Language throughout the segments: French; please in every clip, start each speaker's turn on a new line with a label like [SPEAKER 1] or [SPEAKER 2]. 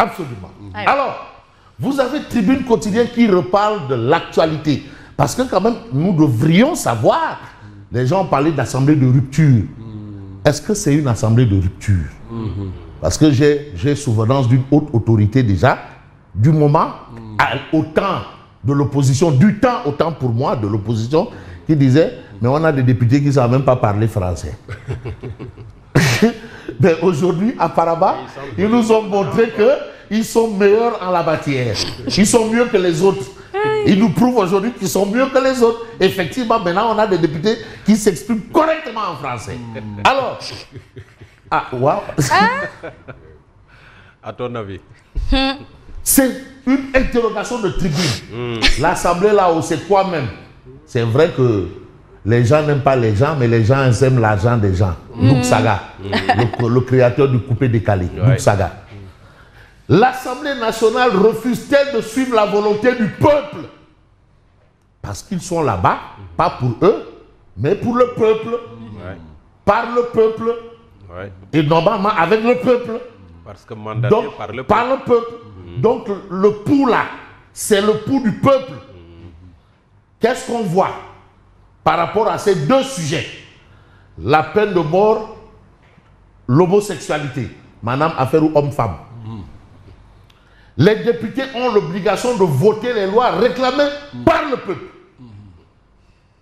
[SPEAKER 1] Absolument. Alors, vous avez Tribune Quotidienne qui reparle de l'actualité. Parce que quand même, nous devrions savoir. Les gens ont parlé d'assemblée de rupture. Est-ce que c'est une assemblée de rupture? Parce que j'ai souvenance d'une haute autorité déjà, du moment, au temps de l'opposition, du temps autant pour moi de l'opposition, qui disait, mais on a des députés qui ne savent même pas parler français. Mais aujourd'hui, apparemment, ils nous ont montré qu'ils sont meilleurs en la matière. Ils sont mieux que les autres. Ils nous prouvent aujourd'hui qu'ils sont mieux que les autres. Effectivement, maintenant, on a des députés qui s'expriment correctement en français. Alors,
[SPEAKER 2] à ton avis?
[SPEAKER 1] C'est une interrogation de Tribune. L'Assemblée là-haut, c'est quoi même? C'est vrai que les gens n'aiment pas les gens, mais les gens aiment l'argent des gens. Nouk Saga, le créateur du coupé décalé. Nouk Saga. L'Assemblée nationale refuse-t-elle de suivre la volonté du peuple? Parce qu'ils sont là-bas, pas pour eux, mais pour le peuple. Par le peuple. Et normalement avec le peuple.
[SPEAKER 2] Parce que mandaté
[SPEAKER 1] par le peuple. Donc le pouls là, c'est le pouls du peuple. Qu'est-ce qu'on voit par rapport à ces deux sujets? La peine de mort, l'homosexualité. Madame, affaire homme-femme. Les députés ont l'obligation de voter les lois réclamées par le peuple.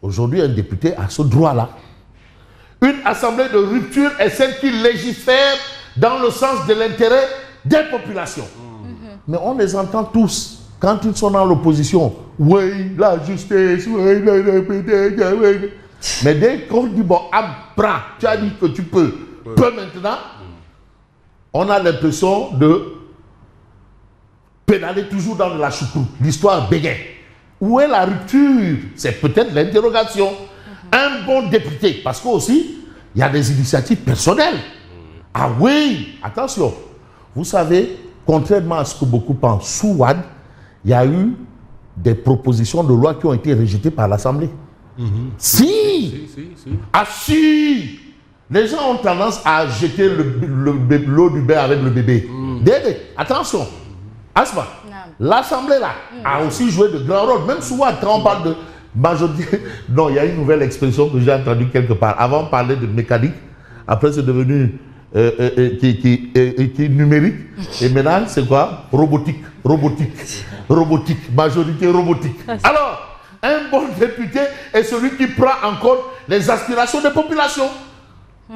[SPEAKER 1] Aujourd'hui, un député a ce droit-là. Une assemblée de rupture est celle qui légifère dans le sens de l'intérêt des populations. Mais on les entend tous. Quand ils sont dans l'opposition, oui, la justice, oui, oui. Mais dès qu'on dit, bon, prends, tu as dit que tu peux maintenant, on a l'impression de pédaler toujours dans de la choucroute. L'histoire bégaye. Où est la rupture? C'est peut-être l'interrogation. Un bon député, parce qu'aussi, il y a des initiatives personnelles. Ah oui, attention. Vous savez, contrairement à ce que beaucoup pensent, sous Wade, il y a eu des propositions de loi qui ont été rejetées par l'Assemblée. Si. Ah si. Les gens ont tendance à jeter l'eau du bain avec le bébé. Attention. Asma, l'Assemblée là a aussi joué de grands rôles. Même souvent, quand on parle de majorité, non, il y a une nouvelle expression que j'ai entendue quelque part. Avant, on parlait de mécanique. Après, c'est devenu qui numérique. Et maintenant, c'est quoi? Robotique. Majorité robotique. Alors, un bon député est celui qui prend en compte les aspirations des populations.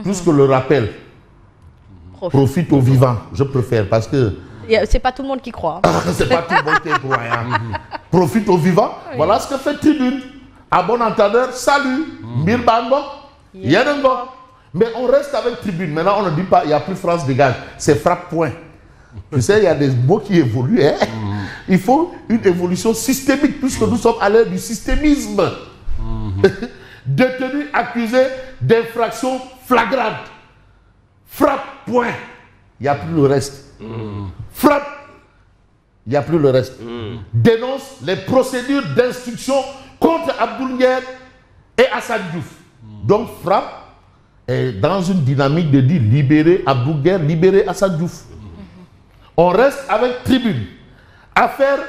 [SPEAKER 1] Plus que le rappel. Profite aux vivants. Je préfère parce que
[SPEAKER 3] c'est pas tout le monde qui croit.
[SPEAKER 1] C'est pas tout le monde qui est croyant. Profite aux vivants. Oui. Voilà ce que fait Tribune. À bon entendeur, salut. Mirbango. Yenengo. Mais on reste avec Tribune. Maintenant, on ne dit pas, il n'y a plus France dégage. C'est frappe-point. Tu sais, il y a des mots qui évoluent. Hein? Il faut une évolution systémique, puisque nous sommes à l'ère du systémisme. Détenu accusé d'infraction flagrante. Frappe-point. Il n'y a plus le reste. Frappe, il n'y a plus le reste. Dénonce les procédures d'instruction contre Abdoul Nguer et Assane Diouf. Donc frappe est dans une dynamique de dire libérer Abdoul Nguer, libérer Assane Diouf. On reste avec Tribune. Affaire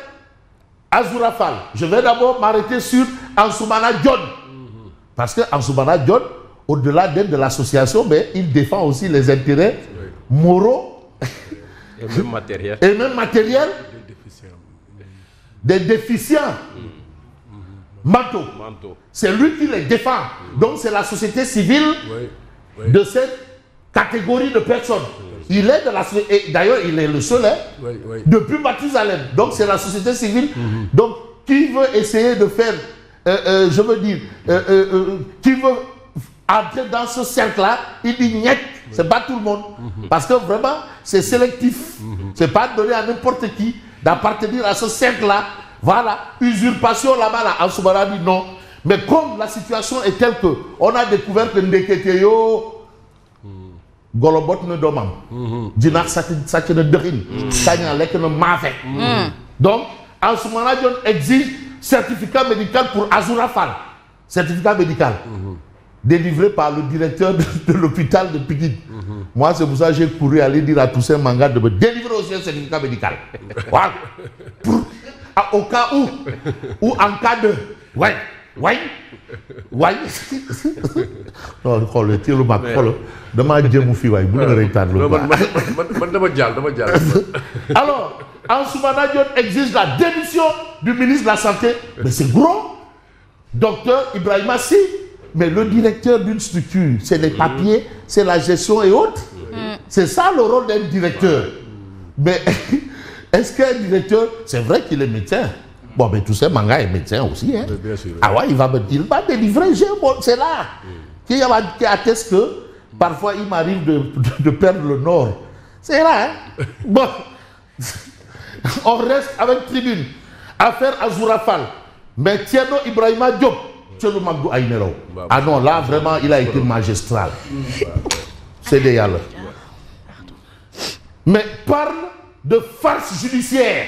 [SPEAKER 1] Azoura Fall. Je vais d'abord m'arrêter sur Ansoumana Dione. Parce que Ansoumana Dione, au-delà d'être de l'association, mais il défend aussi les intérêts moraux
[SPEAKER 2] et même matériel.
[SPEAKER 1] Des déficients. Manteau. C'est lui qui les défend. Donc c'est la société civile de cette catégorie de personnes. Il est de la société, et d'ailleurs il est le seul, depuis Mathusalem. Donc c'est la société civile. Donc qui veut essayer de faire, qui veut entrer dans ce cercle-là, il dit niet, c'est pas tout le monde. Parce que vraiment, c'est sélectif. C'est pas donné à n'importe qui d'appartenir à ce cercle-là. Voilà, usurpation là-bas, là, Ansoumana dit non. Mais comme la situation est telle que on a découvert que Ndeketeyo, Golobot ne domam, Dinak Sache ne Derin, Kanya Lek ne Mafe. Donc, Ansoumana exige certificat médical pour Azoura Fall. Certificat médical. délivré par le directeur de l'hôpital de Pikine. Moi, c'est pour ça que j'ai couru aller dire à Toussaint Manga de me délivrer aussi un certificat médical. Voilà. Au cas où en cas de... Ouais. Non, xool ci lu mag xool damaa jëmu fii waay bu nga reetaan lu
[SPEAKER 4] man dama jàll.
[SPEAKER 1] Alors, Ansoumana Dione exige la démission du ministre de la Santé. Mais c'est gros. Docteur Ibrahima Sy. Mais le directeur d'une structure, c'est les papiers, c'est la gestion et autres. C'est ça le rôle d'un directeur. Mais est-ce qu'un directeur, c'est vrai qu'il est médecin. Bon, mais tout ça, Manga est médecin aussi. Hein.
[SPEAKER 4] Bien sûr.
[SPEAKER 1] Ah ouais, il va délivrer. C'est là. Qui atteste que parfois il m'arrive de perdre le nord. C'est là. Hein. Bon. On reste avec Tribune. Affaire Azoura Fall. Mais Thierno Ibrahima Diop. Tchelo Magdou Aïnero. Ah non, là vraiment, il a été magistral. C'est des yàlla. Mais parle de farce judiciaire.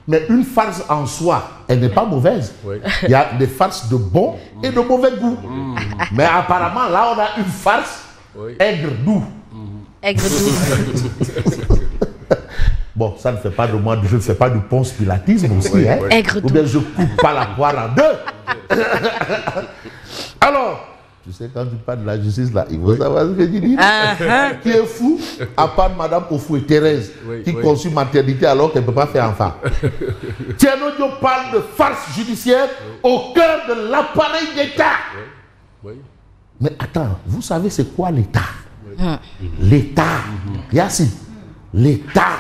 [SPEAKER 1] Mais une farce en soi, elle n'est pas mauvaise.
[SPEAKER 4] Oui.
[SPEAKER 1] Il y a des farces de bon et de mauvais goût. Mais apparemment, là, on a une farce aigre-doux.
[SPEAKER 3] Aigre-doux.
[SPEAKER 1] Bon, ça ne fait pas de moi, je ne fais pas du ponce pilatisme aussi.
[SPEAKER 4] Oui,
[SPEAKER 1] hein.
[SPEAKER 4] oui.
[SPEAKER 3] Aigre-doux.
[SPEAKER 1] Ou bien je coupe pas la poire en deux. Alors, tu sais, quand tu parles de la justice, là, il faut savoir ce que tu dis. Qui est fou, à part Madame Ofou et Thérèse, qui conçut maternité alors qu'elle ne peut pas faire enfant. Thierno Diop parle de farce judiciaire au cœur de l'appareil d'État.
[SPEAKER 4] Oui.
[SPEAKER 1] Mais attends, vous savez c'est quoi l'État? L'État, Yassine, l'État,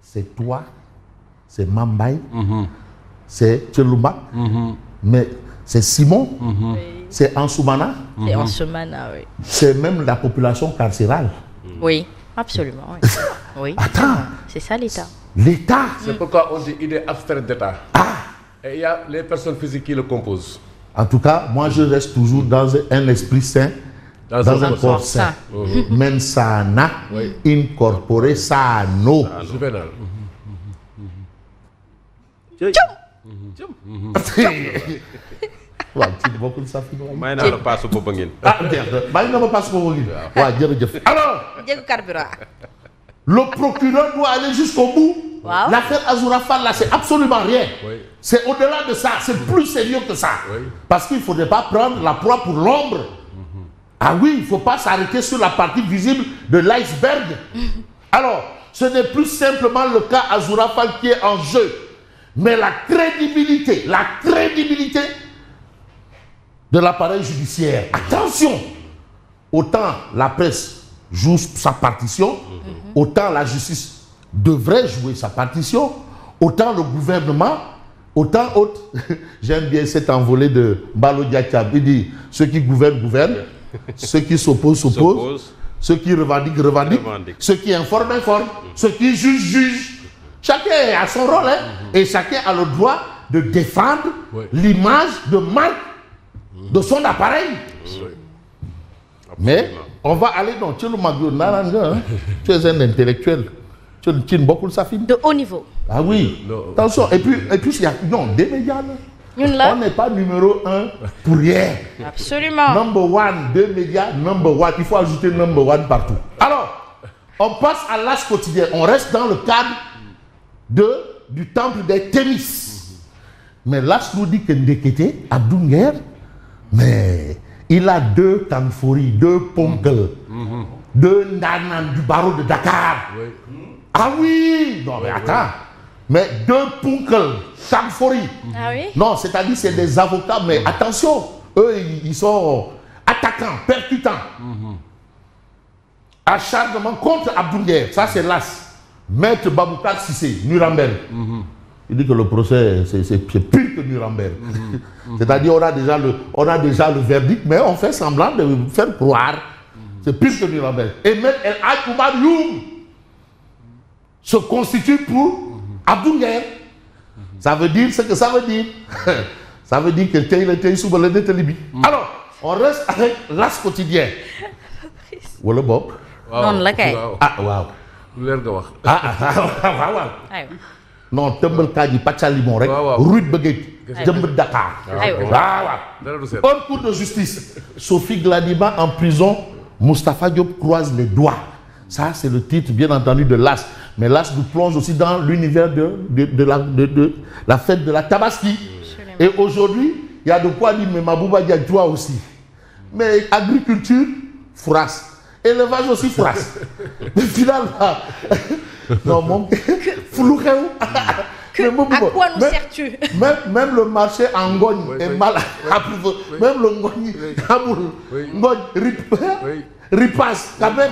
[SPEAKER 1] c'est toi, c'est Mambaye, c'est Tchelouma, mais c'est Simon, c'est Ansoumana,
[SPEAKER 3] C'est Ansoumana, oui.
[SPEAKER 1] c'est même la population carcérale.
[SPEAKER 3] Oui, absolument. Oui. Oui.
[SPEAKER 1] Attends,
[SPEAKER 3] C'est ça l'État.
[SPEAKER 1] l'État.
[SPEAKER 4] C'est pourquoi on dit idée abstraite d'État. Et il y a les personnes physiques qui le composent.
[SPEAKER 1] En tout cas, moi je reste toujours dans un esprit sain, dans un corps sain. Mensana, incorporé sano.
[SPEAKER 4] Juvénal.
[SPEAKER 1] waaw ci bokkul sax fi mu
[SPEAKER 2] may naa la paasu booba ngeen.
[SPEAKER 1] bàyyi nga ma passe ko ngi waaw jërëjëf. Alors,
[SPEAKER 3] Diego Carburant.
[SPEAKER 1] le procureur doit aller jusqu'au bout.
[SPEAKER 3] Wow.
[SPEAKER 1] L'affaire Azoura Fall là, c'est absolument rien.
[SPEAKER 4] Oui.
[SPEAKER 1] C'est au-delà de ça, c'est plus sérieux que ça.
[SPEAKER 4] Oui.
[SPEAKER 1] Parce qu'il ne faudrait pas prendre la proie pour l'ombre. Ah oui, il ne faut pas s'arrêter sur la partie visible de l'iceberg. Alors, ce n'est plus simplement le cas Azoura Fall qui est en jeu, mais la crédibilité de l'appareil judiciaire. Attention, autant la presse joue sa partition, autant la justice devrait jouer sa partition, autant le gouvernement, autant autres. J'aime bien cette envolée de Mbalo Diakab. Il dit, ceux qui gouvernent, gouvernent, ceux qui s'opposent, s'opposent, ceux qui revendiquent, revendiquent, ceux qui informent, informent, ceux qui jugent, jugent. Chacun a son rôle, hein, et chacun a le droit de défendre l'image de marque de son appareil. Mais on va aller dans Tchelou Magyo Naranga. Tu es un intellectuel. Tu es une beaucoup de sa fille.
[SPEAKER 3] De haut niveau.
[SPEAKER 1] Ah oui.
[SPEAKER 4] Non.
[SPEAKER 1] Attention. Et puis il y a des médias. Là. On n'est pas numéro 1 pour rien.
[SPEAKER 3] Absolument.
[SPEAKER 1] Number one, 2 médias, number one. Il faut ajouter number one partout. Alors, on passe à l'As quotidien. On reste dans le cadre du temple des Thémis. Mais l'As nous dit que Ndekete, Abdou Nguer, mais il a 2 Kanfouri, 2 Ponkel, 2 Ndanan du barreau de Dakar.
[SPEAKER 4] Oui.
[SPEAKER 1] Ah oui! Non mais attends. Mais 2 Ponkel, Kanfouri.
[SPEAKER 3] Ah oui?
[SPEAKER 1] Non, c'est-à-dire c'est des avocats, mais attention, eux ils sont attaquants, percutants. Acharnement contre Abdou Nguer, ça c'est l'As. Maître Baboucar Sissé, Nuremberg. Il dit que le procès, c'est pire que Nuremberg. C'est-à-dire, on a déjà le verdict, mais on fait semblant de faire croire. C'est pire que Nuremberg. Et même El Hadj Oumar Youm se constitue pour Abdou Nguer. Ça veut dire ce que ça veut dire. Ça veut dire que t'es sous le dételibi. Alors, on reste avec l'As quotidien. Wala Bob.
[SPEAKER 3] Non, la kay.
[SPEAKER 1] Ah, waaw.
[SPEAKER 4] Leer nga wax.
[SPEAKER 1] Waaw.
[SPEAKER 3] Aywa.
[SPEAKER 1] Non, tëmbal kaaj yi pàccal limon rek.
[SPEAKER 4] Waaw, waaw.
[SPEAKER 1] Ruit bëggeet. jëm Dakar. Haute cour de justice. Sophie Gladima en prison. Moustapha Diop croise les doigts. Ça, c'est le titre, bien entendu, de l'As. Mais l'As nous plonge aussi dans l'univers de la fête de la Tabaski. Et aujourd'hui, il y a de quoi dire, mais Mabouba Diadjoua aussi. Mais agriculture, fourasse. Élevage aussi, fourasse. Mais finalement, non, mon flouréou.
[SPEAKER 3] À quoi nous sers-tu?
[SPEAKER 1] Même le marché en Ngogne est mal approuvé. Même le Ngogne, ripasse quand même.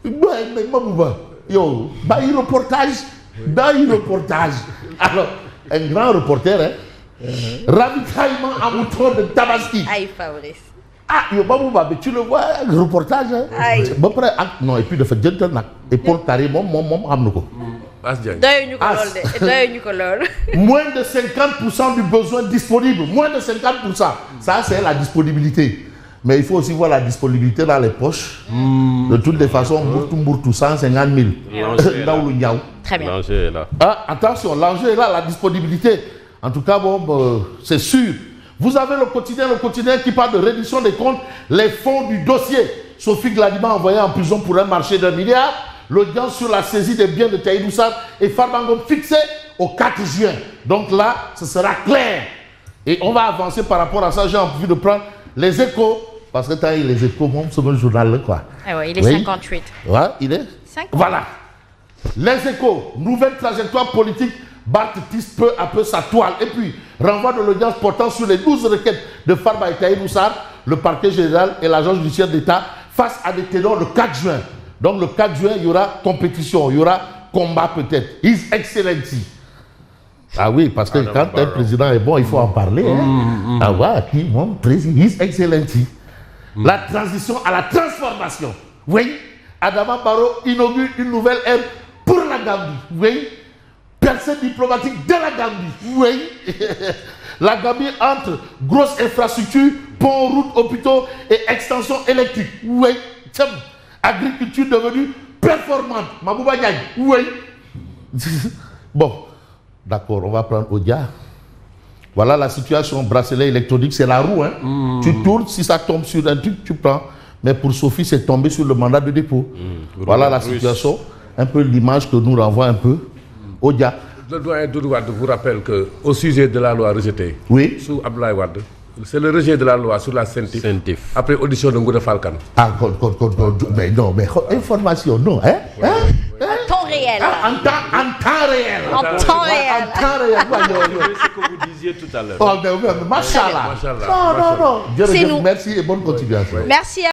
[SPEAKER 1] Mais Mabouba, yo, reportage. Alors, un grand reporter, hein. Ravitaillement à mouton de Tabaski.
[SPEAKER 3] Aïe, Fabrice.
[SPEAKER 1] Ah, yo, Mabouba, mais tu le vois, un reportage, hein.
[SPEAKER 3] Aïe.
[SPEAKER 1] Non, et puis de fait, gentleman, et pour carré, amnoko. Moins de 50% du besoin disponible. Moins de 50%. Ça, c'est la disponibilité. Mais il faut aussi voir la disponibilité dans les poches. De toutes les façons, Mourtou 150 000.
[SPEAKER 3] Très bien.
[SPEAKER 2] L'enjeu est là.
[SPEAKER 1] Ah, attention, l'enjeu est là, la disponibilité. En tout cas, bon, c'est sûr. Vous avez le quotidien qui parle de réduction des comptes, les fonds du dossier. Sophie Gladima envoyée en prison pour un marché d'1 milliard. L'audience sur la saisie des biens de Tahirou Sarr et Farba Ngom fixée au 4 juin. Donc là, ce sera clair. Et on va avancer par rapport à ça. J'ai envie de prendre les échos. Parce que t'as eu les échos, c'est un journal, quoi.
[SPEAKER 3] Ah ouais, il est 58.
[SPEAKER 1] Ouais, il est
[SPEAKER 3] 50.
[SPEAKER 1] Voilà. Les échos, nouvelle trajectoire politique. Barth tisse peu à peu sa toile. Et puis, renvoi de l'audience portant sur les 12 requêtes de Farba et Tahirou Sarr, le parquet général et l'agence judiciaire d'État face à des ténors le 4 juin. Donc le 4 juin, il y aura compétition, il y aura combat peut-être. His Excellency. Ah oui, parce que quand un président est bon, il faut en parler. Hein? Ah ouais, qui, mon président, His Excellency. La transition à la transformation. Oui, Adama Barrow inaugure une nouvelle ère pour la Gambie. Oui, percée diplomatique de la Gambie. Oui, la Gambie entre grosses infrastructures, ponts, routes, hôpitaux et extensions électriques. Oui, agriculture devenue performante. Mabouba Diagne, oui. Bon, d'accord, on va prendre Odia. Voilà la situation, bracelet électronique, c'est la roue. Hein. Tu tournes, si ça tombe sur un truc, tu prends. Mais pour Sophie, c'est tombé sur le mandat de dépôt. Voilà la situation, un peu l'image que nous renvoie un peu Odia.
[SPEAKER 4] Le doyen Doudou Wade vous rappelle qu'au sujet de la loi rejetée,
[SPEAKER 1] oui,
[SPEAKER 4] sous Abdoulaye Wade, c'est le rejet de la loi sur la CENTIF. Après audition de Ngouda Falcane.
[SPEAKER 1] Ah, mais non, mais information, non, hein?
[SPEAKER 3] En temps réel.
[SPEAKER 1] En temps réel.
[SPEAKER 3] En temps réel.
[SPEAKER 1] En temps réel.
[SPEAKER 2] C'est ce que vous disiez tout à l'heure.
[SPEAKER 1] Oh, mais machallah. Non.
[SPEAKER 3] C'est nous.
[SPEAKER 1] Merci et bonne continuation.
[SPEAKER 3] Merci à